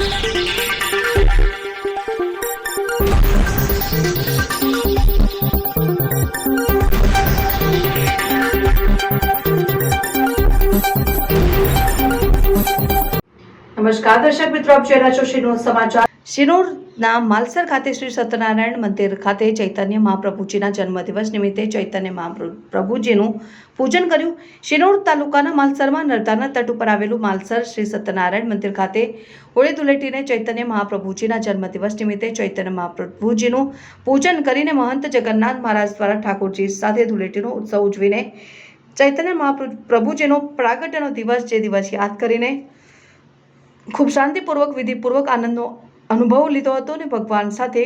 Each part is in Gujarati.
નમસ્કાર દર્શક મિત્રો, આપ જોઈ રહ્યા છો શિનોર સમાચાર। શિનોરના માલસર ખાતે શ્રી સત્યનારાયણ મંદિર ખાતે ચૈતન્ય મહાપ્રભુજીના જન્મદિવસ નિમિત્તે ચૈતન્ય મહાપ્રભુજીનું પૂજન કર્યું। શિનોર તાલુકાના માલસરમાં નર્મદાના તટ ઉપર આવેલું માલસર શ્રી સત્યનારાયણ મંદિર ખાતે હોળી ધૂળેટીને ચૈતન્ય મહાપ્રભુજીના જન્મદિવસ નિમિત્તે ચૈતન્ય મહાપ્રભુજીનું પૂજન કરીને મહંત જગન્નાથ મહારાજ દ્વારા ઠાકોરજી સાથે ધૂળેટીનો ઉત્સવ ઉજવીને ચૈતન્ય મહાપ્રભુજીનો પ્રાગટ્યનો દિવસ જે દિવસ યાદ કરીને ખૂબ શાંતિપૂર્વક વિધિપૂર્વક આનંદનો અનુભવ લીધો હતો અને ભગવાન સાથે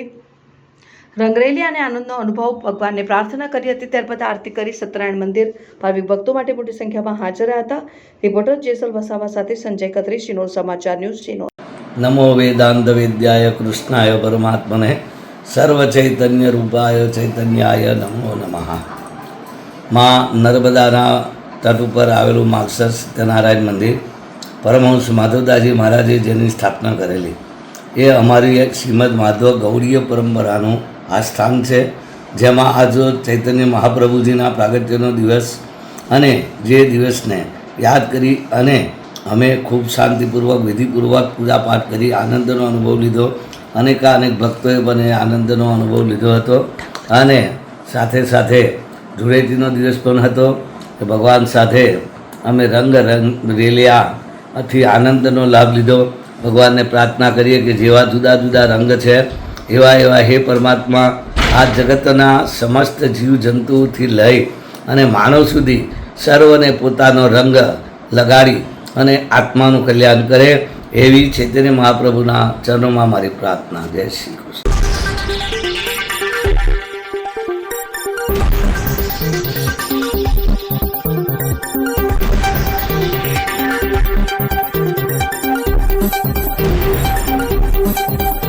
રંગરેલી અને આનંદનો અનુભવ ભગવાનને પ્રાર્થના કરી હતી। ત્યારબાદ આરતી કરી સત્યનારાયણ મંદિર ભાવિક ભક્તો માટે મોટી સંખ્યામાં હાજર રહ્યા હતા। રિપોર્ટર જેસલ વસાવા સાથે સંજય કત્રી, શિનોર સમાચાર ન્યૂઝ, શિનોર। નમો વેદાંત વિદ્યાય કૃષ્ણાય પરમાત્મને સર્વ ચૈતન્ય રૂપાય ચૈતન્યાય નમો નમઃ। માં નર્મદાના તટ ઉપર આવેલું માલસર સત્યનારાયણ મંદિર પરમહંસ માધવદાસજી મહારાજે જેની સ્થાપના કરેલી એ અમારી એક શ્રીમદ માધવ ગૌડીય પરંપરાનું આ સ્થાન છે, જેમાં આજ ચૈતન્ય મહાપ્રભુજીના પ્રાગટ્યનો દિવસ અને જે દિવસને યાદ કરી અને અમે ખૂબ શાંતિપૂર્વક વિધિપૂર્વક પૂજાપાઠ કરી આનંદનો અનુભવ લીધો। અનેક ભક્તોએ પણ આનંદનો અનુભવ લીધો હતો અને સાથે સાથે ધૂળેટીનો દિવસ પણ હતો કે ભગવાન સાથે અમે રંગ રેલ્યા થી આનંદનો લાભ લીધો। ભગવાનને પ્રાર્થના કરીએ કે જેવા જુદા જુદા રંગ છે એવા હે પરમાત્મા આ જગતના સમસ્ત જીવજંતુથી લઈ અને માનવ સુધી સર્વને પોતાનો રંગ લગાડી અને આત્માનું કલ્યાણ કરે એવી ચૈતન્ય મહાપ્રભુના ચરણોમાં મારી પ્રાર્થના। જય શ્રી કૃષ્ણ।